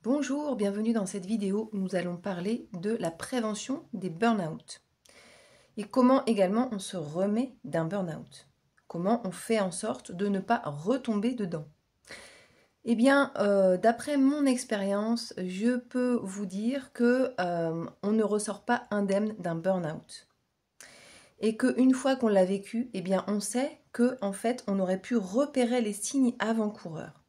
Bonjour, bienvenue dans cette vidéo où nous allons parler de la prévention des burn-out et comment également on se remet d'un burn-out. Comment on fait en sorte de ne pas retomber dedans. Eh bien, d'après mon expérience, je peux vous dire que on ne ressort pas indemne d'un burn-out. Et qu'une fois qu'on l'a vécu, eh bien, on sait que en fait, on aurait pu repérer les signes avant-coureurs.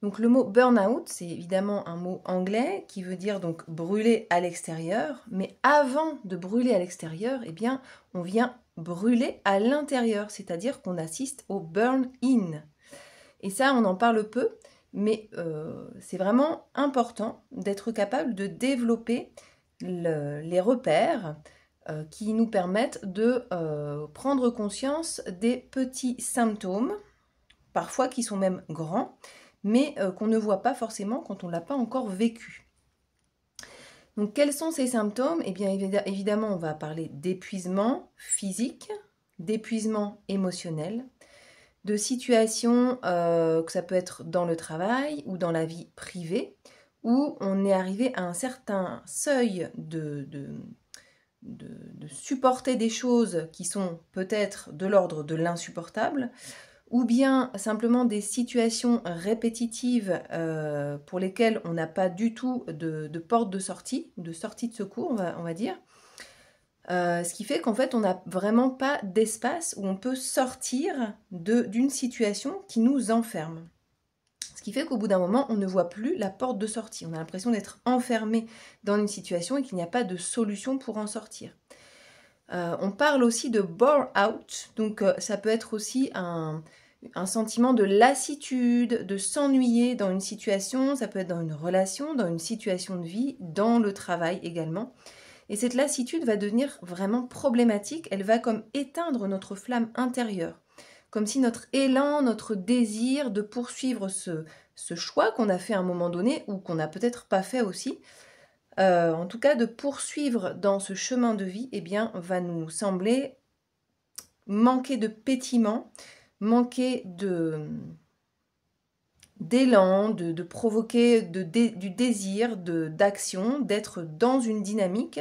Donc le mot burn-out, c'est évidemment un mot anglais qui veut dire donc brûler à l'extérieur, mais avant de brûler à l'extérieur, eh bien, on vient brûler à l'intérieur, c'est-à-dire qu'on assiste au burn-in. Et ça, on en parle peu, mais c'est vraiment important d'être capable de développer les repères qui nous permettent de prendre conscience des petits symptômes, parfois qui sont même grands, mais qu'on ne voit pas forcément quand on ne l'a pas encore vécu. Donc quels sont ces symptômes? Eh bien évidemment, on va parler d'épuisement physique, d'épuisement émotionnel, de situations que ça peut être dans le travail ou dans la vie privée, où on est arrivé à un certain seuil de supporter des choses qui sont peut-être de l'ordre de l'insupportable, ou bien simplement des situations répétitives pour lesquelles on n'a pas du tout de porte de sortie de secours, on va dire. Ce qui fait qu'en fait, on n'a vraiment pas d'espace où on peut sortir d'une situation qui nous enferme. Ce qui fait qu'au bout d'un moment, on ne voit plus la porte de sortie. On a l'impression d'être enfermé dans une situation et qu'il n'y a pas de solution pour en sortir. On parle aussi de bore-out, donc ça peut être aussi un sentiment de lassitude, de s'ennuyer dans une situation, ça peut être dans une relation, dans une situation de vie, dans le travail également. Et cette lassitude va devenir vraiment problématique, elle va comme éteindre notre flamme intérieure, comme si notre élan, notre désir de poursuivre ce choix qu'on a fait à un moment donné, ou qu'on n'a peut-être pas fait aussi, en tout cas de poursuivre dans ce chemin de vie, eh bien, va nous sembler manquer de pétillement, manquer d'élan, de provoquer du désir, d'action, d'être dans une dynamique.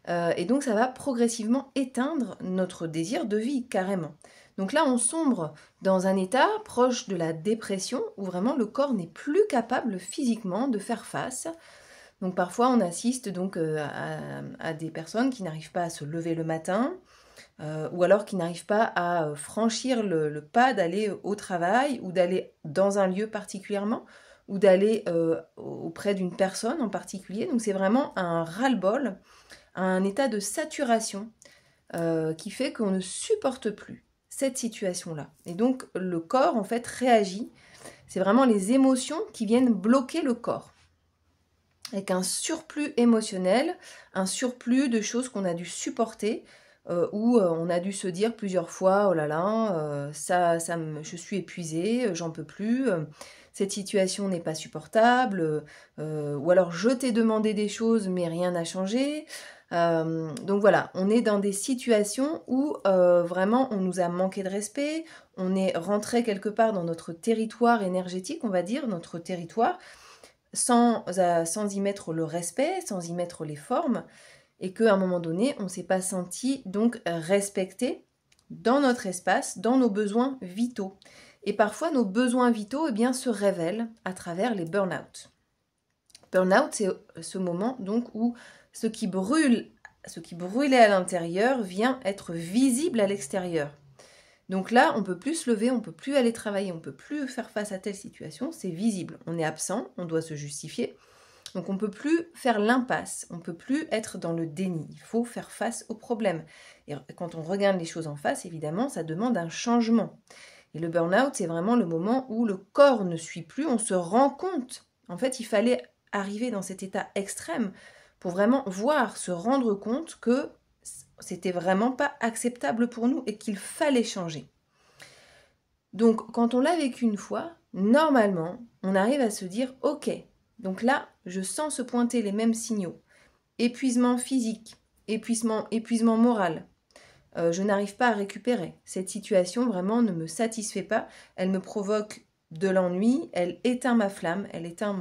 Et donc ça va progressivement éteindre notre désir de vie, carrément. Donc là, on sombre dans un état proche de la dépression, où vraiment le corps n'est plus capable physiquement de faire face. Donc parfois on assiste donc à des personnes qui n'arrivent pas à se lever le matin, ou alors qui n'arrivent pas à franchir le pas d'aller au travail, ou d'aller dans un lieu particulièrement, ou d'aller auprès d'une personne en particulier. Donc c'est vraiment un ras-le-bol, un état de saturation qui fait qu'on ne supporte plus cette situation-là. Et donc le corps en fait réagit. C'est vraiment les émotions qui viennent bloquer le corps, avec un surplus émotionnel, un surplus de choses qu'on a dû supporter, où on a dû se dire plusieurs fois, oh là là, je suis épuisée, j'en peux plus, cette situation n'est pas supportable, ou alors je t'ai demandé des choses mais rien n'a changé. Donc voilà, on est dans des situations où vraiment on nous a manqué de respect, on est rentré quelque part dans notre territoire énergétique, on va dire, notre territoire, sans y mettre le respect, sans y mettre les formes, et qu'à un moment donné, on ne s'est pas senti donc respecté dans notre espace, dans nos besoins vitaux. Et parfois, nos besoins vitaux se révèlent à travers les burn-out. Burn-out, c'est ce moment donc où ce qui brûlait à l'intérieur vient être visible à l'extérieur. Donc là, on ne peut plus se lever, on ne peut plus aller travailler, on ne peut plus faire face à telle situation, c'est visible. On est absent, on doit se justifier. Donc on ne peut plus faire l'impasse, on ne peut plus être dans le déni. Il faut faire face au problème. Et quand on regarde les choses en face, évidemment, ça demande un changement. Et le burn-out, c'est vraiment le moment où le corps ne suit plus, on se rend compte. En fait, il fallait arriver dans cet état extrême pour vraiment voir, se rendre compte que c'était vraiment pas acceptable pour nous et qu'il fallait changer. Donc, quand on l'a vécu une fois, normalement, on arrive à se dire, ok, donc là, je sens se pointer les mêmes signaux. Épuisement physique, épuisement moral. Je n'arrive pas à récupérer. Cette situation vraiment ne me satisfait pas. Elle me provoque de l'ennui, elle éteint ma flamme, elle éteint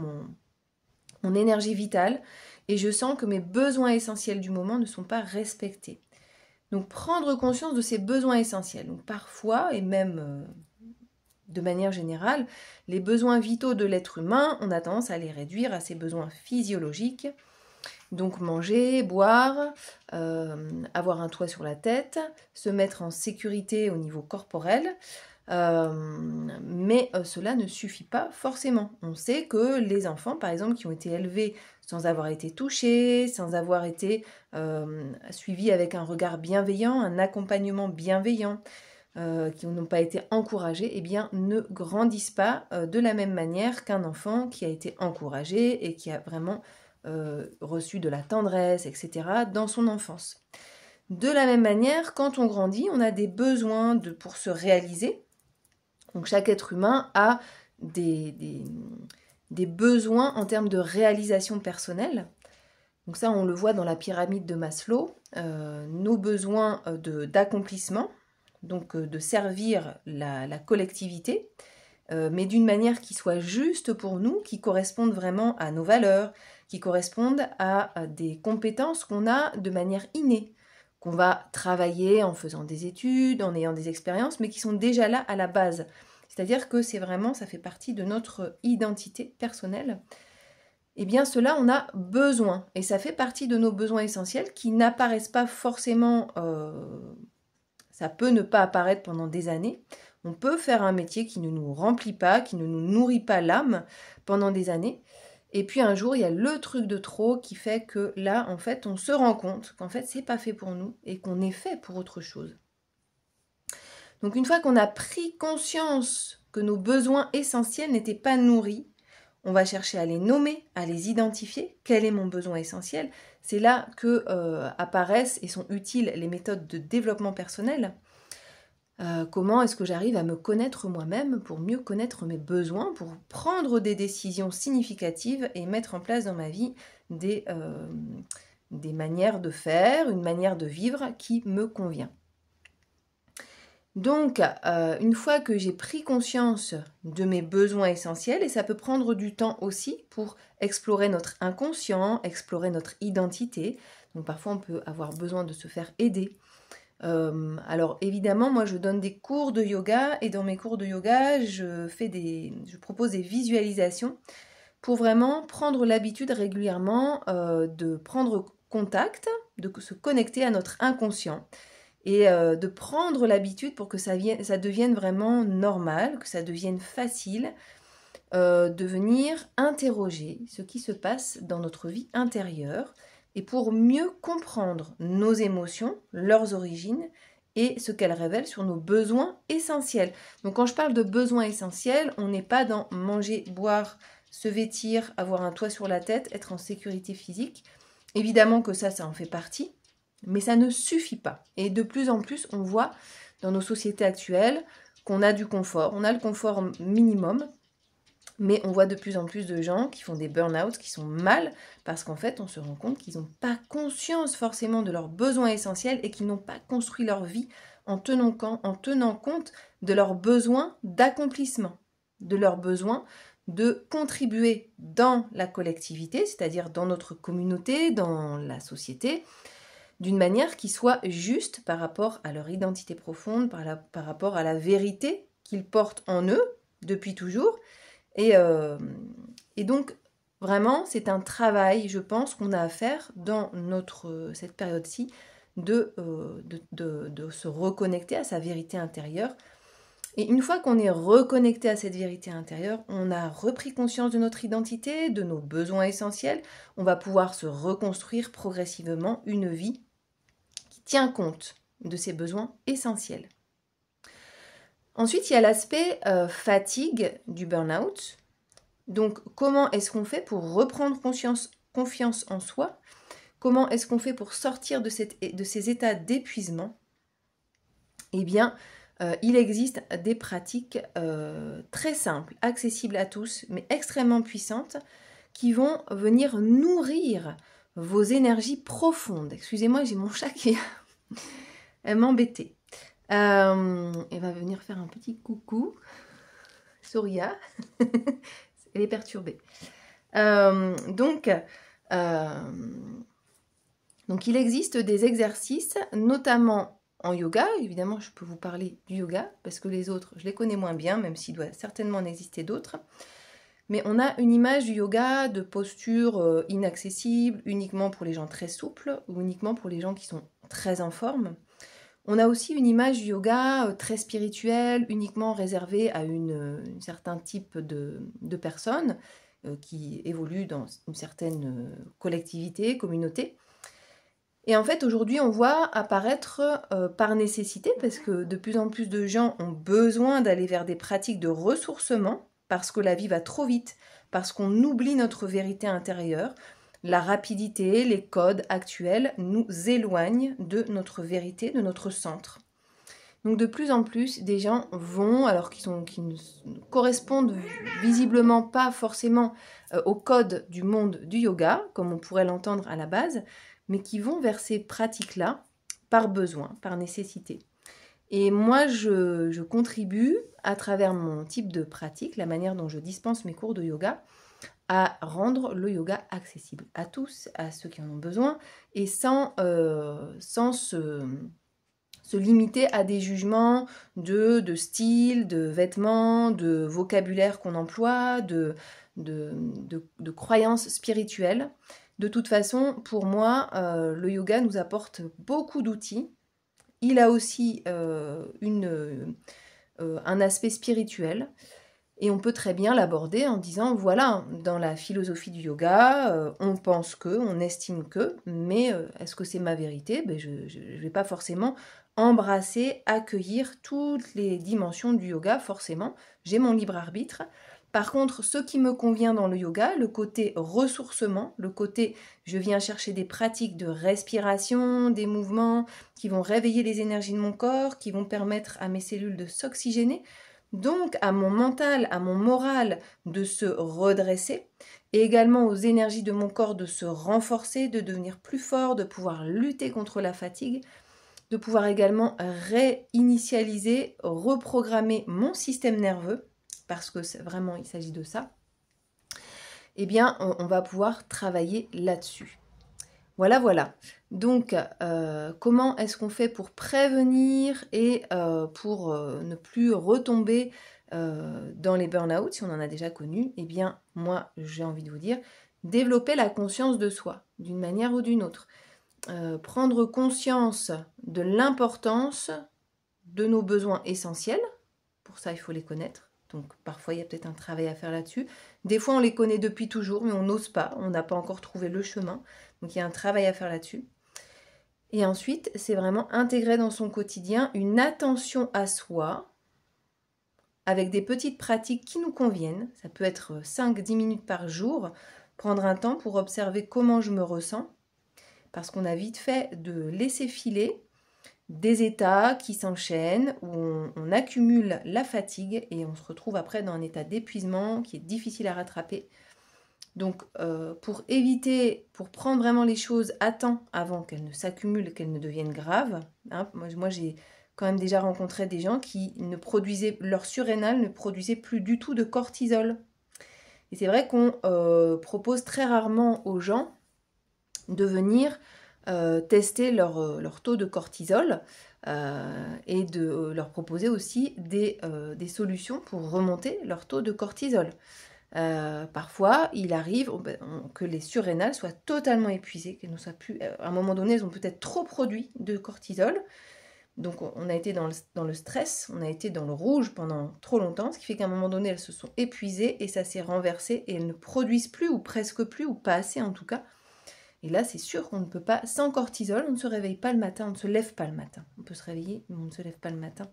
mon énergie vitale, et je sens que mes besoins essentiels du moment ne sont pas respectés. Donc prendre conscience de ces besoins essentiels. Donc parfois, et même de manière générale, les besoins vitaux de l'être humain, on a tendance à les réduire à ses besoins physiologiques. Donc manger, boire, avoir un toit sur la tête, se mettre en sécurité au niveau corporel. Mais cela ne suffit pas forcément. On sait que les enfants, par exemple, qui ont été élevés sans avoir été touchés, sans avoir été suivis avec un regard bienveillant, un accompagnement bienveillant, qui n'ont pas été encouragés, eh bien, ne grandissent pas de la même manière qu'un enfant qui a été encouragé et qui a vraiment reçu de la tendresse, etc., dans son enfance. De la même manière, quand on grandit, on a des besoins pour se réaliser. Donc chaque être humain a des besoins en termes de réalisation personnelle. Donc ça, on le voit dans la pyramide de Maslow. Nos besoins d'accomplissement, donc de servir la collectivité, mais d'une manière qui soit juste pour nous, qui corresponde vraiment à nos valeurs, qui correspondent à des compétences qu'on a de manière innée, qu'on va travailler en faisant des études, en ayant des expériences, mais qui sont déjà là à la base. C'est-à-dire que c'est vraiment, ça fait partie de notre identité personnelle. Eh bien, cela, on a besoin. Et ça fait partie de nos besoins essentiels qui n'apparaissent pas forcément... ça peut ne pas apparaître pendant des années. On peut faire un métier qui ne nous remplit pas, qui ne nous nourrit pas l'âme pendant des années. Et puis un jour, il y a le truc de trop qui fait que là, en fait, on se rend compte qu'en fait, c'est pas fait pour nous et qu'on est fait pour autre chose. Donc une fois qu'on a pris conscience que nos besoins essentiels n'étaient pas nourris, on va chercher à les nommer, à les identifier. Quel est mon besoin essentiel? C'est là que apparaissent et sont utiles les méthodes de développement personnel. Comment est-ce que j'arrive à me connaître moi-même pour mieux connaître mes besoins, pour prendre des décisions significatives et mettre en place dans ma vie des manières de faire, une manière de vivre qui me convient. Donc, une fois que j'ai pris conscience de mes besoins essentiels, et ça peut prendre du temps aussi pour explorer notre inconscient, explorer notre identité, donc parfois on peut avoir besoin de se faire aider. Alors évidemment, moi je donne des cours de yoga, et dans mes cours de yoga, je propose des visualisations pour vraiment prendre l'habitude régulièrement de prendre contact, de se connecter à notre inconscient. Et de prendre l'habitude pour que ça devienne vraiment normal, que ça devienne facile, de venir interroger ce qui se passe dans notre vie intérieure et pour mieux comprendre nos émotions, leurs origines et ce qu'elles révèlent sur nos besoins essentiels. Donc quand je parle de besoins essentiels, on n'est pas dans manger, boire, se vêtir, avoir un toit sur la tête, être en sécurité physique. Évidemment que ça en fait partie. Mais ça ne suffit pas. Et de plus en plus, on voit dans nos sociétés actuelles qu'on a du confort. On a le confort minimum, mais on voit de plus en plus de gens qui font des burn-out, qui sont mal, parce qu'en fait, on se rend compte qu'ils n'ont pas conscience forcément de leurs besoins essentiels et qu'ils n'ont pas construit leur vie en tenant compte de leurs besoins d'accomplissement, de leurs besoins de contribuer dans la collectivité, c'est-à-dire dans notre communauté, dans la société, d'une manière qui soit juste par rapport à leur identité profonde, par rapport à la vérité qu'ils portent en eux depuis toujours. Et donc, vraiment, c'est un travail, je pense, qu'on a à faire dans cette période-ci de se reconnecter à sa vérité intérieure. Et une fois qu'on est reconnecté à cette vérité intérieure, on a repris conscience de notre identité, de nos besoins essentiels, on va pouvoir se reconstruire progressivement une vie qui tient compte de ces besoins essentiels. Ensuite, il y a l'aspect fatigue du burn-out. Donc, comment est-ce qu'on fait pour reprendre confiance en soi? Comment est-ce qu'on fait pour sortir de ces états d'épuisement? Eh bien, il existe des pratiques très simples, accessibles à tous, mais extrêmement puissantes, qui vont venir nourrir vos énergies profondes. Excusez-moi, j'ai mon chat qui m'embêtait. Elle va venir faire un petit coucou. Soria. Elle est perturbée. Donc, il existe des exercices, notamment en yoga. Évidemment, je peux vous parler du yoga, parce que les autres, je les connais moins bien, même s'il doit certainement en exister d'autres. Mais on a une image du yoga de posture inaccessible, uniquement pour les gens très souples, ou uniquement pour les gens qui sont très en forme. On a aussi une image du yoga très spirituelle, uniquement réservée à un certain type de personnes qui évoluent dans une certaine collectivité, communauté. Et en fait, aujourd'hui, on voit apparaître par nécessité, parce que de plus en plus de gens ont besoin d'aller vers des pratiques de ressourcement, parce que la vie va trop vite, parce qu'on oublie notre vérité intérieure. La rapidité, les codes actuels nous éloignent de notre vérité, de notre centre. Donc de plus en plus, des gens vont, alors qui ne correspondent visiblement pas forcément au code du monde du yoga, comme on pourrait l'entendre à la base, mais qui vont vers ces pratiques-là par besoin, par nécessité. Et moi, je contribue, à travers mon type de pratique, la manière dont je dispense mes cours de yoga, à rendre le yoga accessible à tous, à ceux qui en ont besoin, et sans se limiter à des jugements de style, de vêtements, de vocabulaire qu'on emploie, de croyances spirituelles. De toute façon, pour moi, le yoga nous apporte beaucoup d'outils. Il a aussi un aspect spirituel. Et on peut très bien l'aborder en disant, voilà, dans la philosophie du yoga, on pense que, on estime que, mais est-ce que c'est ma vérité? Je ne vais pas forcément embrasser, accueillir toutes les dimensions du yoga, forcément. J'ai mon libre arbitre. Par contre, ce qui me convient dans le yoga, le côté ressourcement, le côté je viens chercher des pratiques de respiration, des mouvements qui vont réveiller les énergies de mon corps, qui vont permettre à mes cellules de s'oxygéner, donc à mon mental, à mon moral de se redresser, et également aux énergies de mon corps de se renforcer, de devenir plus fort, de pouvoir lutter contre la fatigue, de pouvoir également réinitialiser, reprogrammer mon système nerveux, parce que vraiment il s'agit de ça, eh bien on va pouvoir travailler là-dessus. Voilà. Donc, comment est-ce qu'on fait pour prévenir et pour ne plus retomber dans les burn-out, si on en a déjà connu? Eh bien, moi, j'ai envie de vous dire, développer la conscience de soi, d'une manière ou d'une autre. Prendre conscience de l'importance de nos besoins essentiels. Pour ça, il faut les connaître. Donc, parfois, il y a peut-être un travail à faire là-dessus. Des fois, on les connaît depuis toujours, mais on n'ose pas. On n'a pas encore trouvé le chemin. Donc, il y a un travail à faire là-dessus. Et ensuite, c'est vraiment intégrer dans son quotidien une attention à soi avec des petites pratiques qui nous conviennent. Ça peut être 5-10 minutes par jour. Prendre un temps pour observer comment je me ressens. Parce qu'on a vite fait de laisser filer des états qui s'enchaînent, où on accumule la fatigue et on se retrouve après dans un état d'épuisement qui est difficile à rattraper. Donc pour prendre vraiment les choses à temps avant qu'elles ne s'accumulent, qu'elles ne deviennent graves, hein, moi j'ai quand même déjà rencontré des gens qui leur surrénal ne produisait plus du tout de cortisol. Et c'est vrai qu'on propose très rarement aux gens de venir tester leur taux de cortisol et de leur proposer aussi des solutions pour remonter leur taux de cortisol. Parfois, il arrive que les surrénales soient totalement épuisées, qu'elles ne soient plus. À un moment donné, elles ont peut-être trop produit de cortisol. Donc, on a été dans le stress, on a été dans le rouge pendant trop longtemps, ce qui fait qu'à un moment donné, elles se sont épuisées et ça s'est renversé et elles ne produisent plus, ou presque plus, ou pas assez en tout cas. Et là, c'est sûr qu'on ne peut pas, sans cortisol, on ne se réveille pas le matin, on ne se lève pas le matin. On peut se réveiller, mais on ne se lève pas le matin.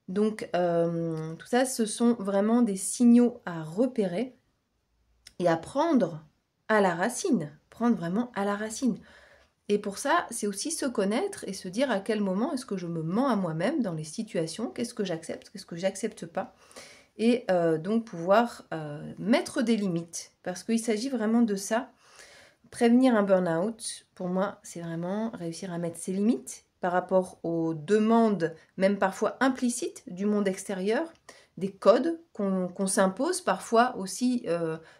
Donc, tout ça, ce sont vraiment des signaux à repérer et à prendre à la racine. Prendre vraiment à la racine. Et pour ça, c'est aussi se connaître et se dire à quel moment est-ce que je me mens à moi-même dans les situations, qu'est-ce que j'accepte, qu'est-ce que j'accepte pas. Et donc pouvoir mettre des limites. Parce qu'il s'agit vraiment de ça. Prévenir un burn-out, pour moi, c'est vraiment réussir à mettre ses limites par rapport aux demandes, même parfois implicites, du monde extérieur. des codes qu'on s'impose parfois aussi,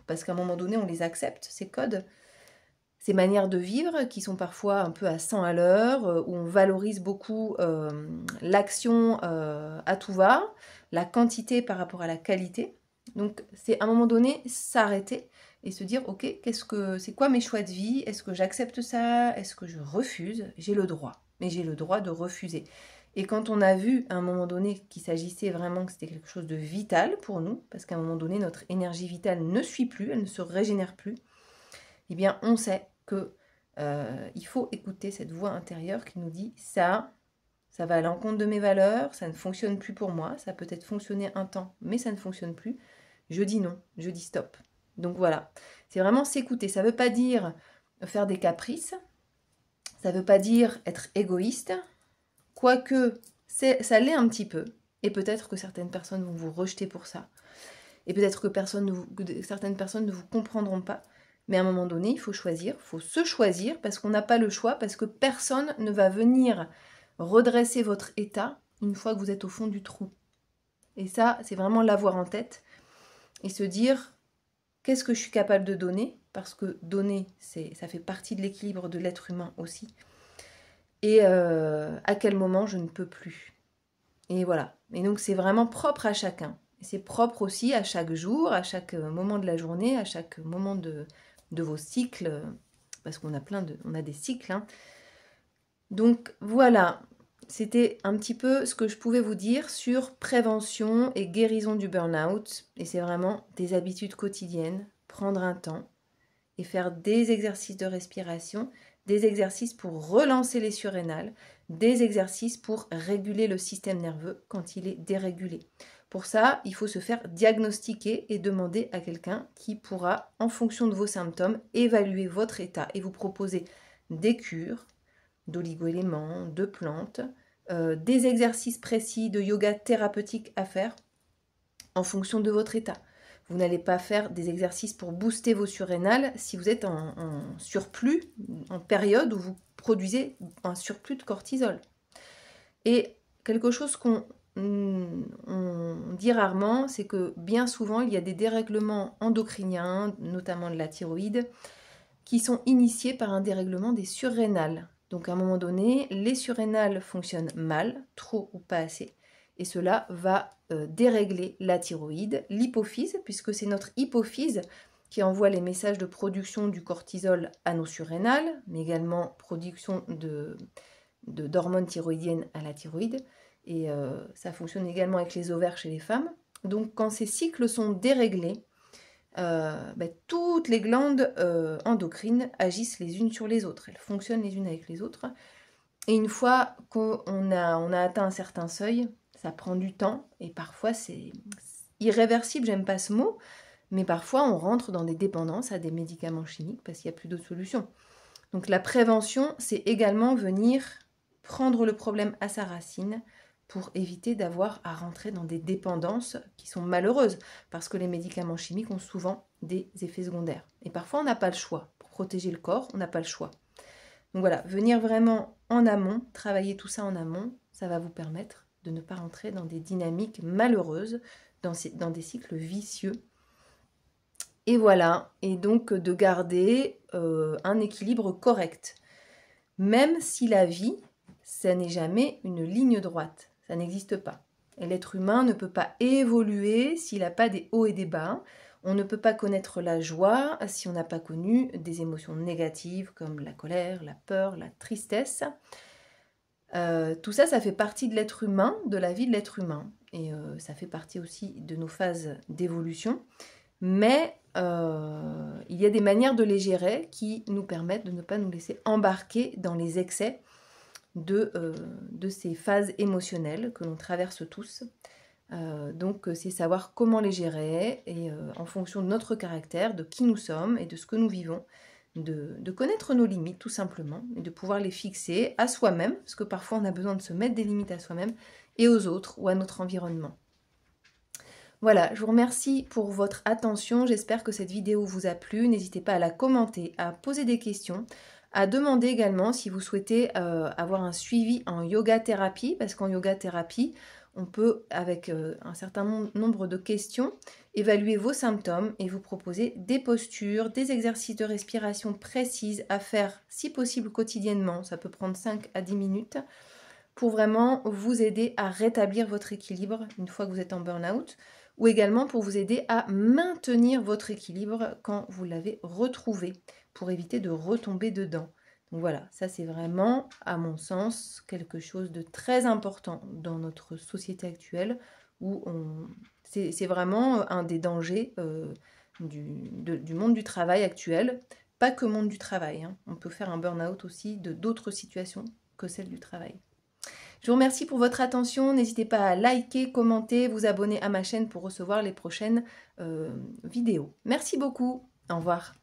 parce qu'à un moment donné, on les accepte, ces codes, ces manières de vivre qui sont parfois un peu à 100 à l'heure, où on valorise beaucoup l'action à tout va, la quantité par rapport à la qualité. Donc c'est à un moment donné s'arrêter et se dire ok, c'est quoi mes choix de vie? Est-ce que j'accepte ça? Est-ce que je refuse? J'ai le droit, mais j'ai le droit de refuser. Et quand on a vu à un moment donné qu'il s'agissait vraiment que c'était quelque chose de vital pour nous, parce qu'à un moment donné notre énergie vitale ne suit plus, elle ne se régénère plus, eh bien on sait que il faut écouter cette voix intérieure qui nous dit ça va à l'encontre de mes valeurs, ça ne fonctionne plus pour moi, ça a peut-être fonctionné un temps, mais ça ne fonctionne plus. Je dis non, je dis stop. Donc voilà, c'est vraiment s'écouter. Ça ne veut pas dire faire des caprices, ça ne veut pas dire être égoïste, quoique ça l'est un petit peu, et peut-être que certaines personnes vont vous rejeter pour ça, et peut-être que certaines personnes ne vous comprendront pas, mais à un moment donné, il faut choisir, il faut se choisir, parce qu'on n'a pas le choix, parce que personne ne va venir redresser votre état une fois que vous êtes au fond du trou. Et ça, c'est vraiment l'avoir en tête, et se dire, qu'est-ce que je suis capable de donner? Parce que donner, ça fait partie de l'équilibre de l'être humain aussi. Et à quel moment je ne peux plus. Et voilà. Et donc c'est vraiment propre à chacun. C'est propre aussi à chaque jour, à chaque moment de la journée, à chaque moment de vos cycles, parce qu'on a on a des cycles. Hein. Donc voilà, c'était un petit peu ce que je pouvais vous dire sur prévention et guérison du burn-out. Et c'est vraiment des habitudes quotidiennes, prendre un temps et faire des exercices de respiration, des exercices pour relancer les surrénales, des exercices pour réguler le système nerveux quand il est dérégulé. Pour ça, il faut se faire diagnostiquer et demander à quelqu'un qui pourra, en fonction de vos symptômes, évaluer votre état et vous proposer des cures d'oligo-éléments, de plantes, des exercices précis de yoga thérapeutique à faire en fonction de votre état. Vous n'allez pas faire des exercices pour booster vos surrénales si vous êtes en surplus, en période où vous produisez un surplus de cortisol. Et quelque chose qu'on dit rarement, c'est que bien souvent, il y a des dérèglements endocriniens, notamment de la thyroïde, qui sont initiés par un dérèglement des surrénales. Donc à un moment donné, les surrénales fonctionnent mal, trop ou pas assez, et cela va dérégler la thyroïde, l'hypophyse, puisque c'est notre hypophyse qui envoie les messages de production du cortisol à nos surrénales, mais également production d'hormones thyroïdiennes à la thyroïde, et ça fonctionne également avec les ovaires chez les femmes. Donc quand ces cycles sont déréglés, toutes les glandes endocrines agissent les unes sur les autres, elles fonctionnent les unes avec les autres, et une fois qu'on a atteint un certain seuil, ça prend du temps, et parfois c'est irréversible, j'aime pas ce mot, mais parfois on rentre dans des dépendances à des médicaments chimiques parce qu'il n'y a plus d'autre solution. Donc la prévention, c'est également venir prendre le problème à sa racine pour éviter d'avoir à rentrer dans des dépendances qui sont malheureuses, parce que les médicaments chimiques ont souvent des effets secondaires. Et parfois on n'a pas le choix. Pour protéger le corps, on n'a pas le choix. Donc voilà, venir vraiment en amont, travailler tout ça en amont, ça va vous permettre de ne pas rentrer dans des dynamiques malheureuses, dans des cycles vicieux. Et voilà, et donc de garder un équilibre correct. Même si la vie, ça n'est jamais une ligne droite, ça n'existe pas. Et l'être humain ne peut pas évoluer s'il n'a pas des hauts et des bas. On ne peut pas connaître la joie si on n'a pas connu des émotions négatives comme la colère, la peur, la tristesse. Tout ça, ça fait partie de l'être humain, de la vie de l'être humain. Et ça fait partie aussi de nos phases d'évolution. Mais il y a des manières de les gérer qui nous permettent de ne pas nous laisser embarquer dans les excès de ces phases émotionnelles que l'on traverse tous. Donc c'est savoir comment les gérer et en fonction de notre caractère, de qui nous sommes et de ce que nous vivons, de connaître nos limites tout simplement et de pouvoir les fixer à soi-même, parce que parfois on a besoin de se mettre des limites à soi-même et aux autres ou à notre environnement. Voilà, je vous remercie pour votre attention, j'espère que cette vidéo vous a plu, n'hésitez pas à la commenter, à poser des questions, à demander également si vous souhaitez avoir un suivi en yoga thérapie, parce qu'en yoga thérapie, on peut, avec un certain nombre de questions, évaluer vos symptômes et vous proposer des postures, des exercices de respiration précises à faire, si possible, quotidiennement. Ça peut prendre 5 à 10 minutes pour vraiment vous aider à rétablir votre équilibre une fois que vous êtes en burn-out, ou également pour vous aider à maintenir votre équilibre quand vous l'avez retrouvé, pour éviter de retomber dedans. Donc voilà, ça c'est vraiment, à mon sens, quelque chose de très important dans notre société actuelle, où c'est vraiment un des dangers du monde du travail actuel, pas que monde du travail, hein. On peut faire un burn-out aussi de d'autres situations que celle du travail. Je vous remercie pour votre attention. N'hésitez pas à liker, commenter, vous abonner à ma chaîne pour recevoir les prochaines vidéos. Merci beaucoup. Au revoir.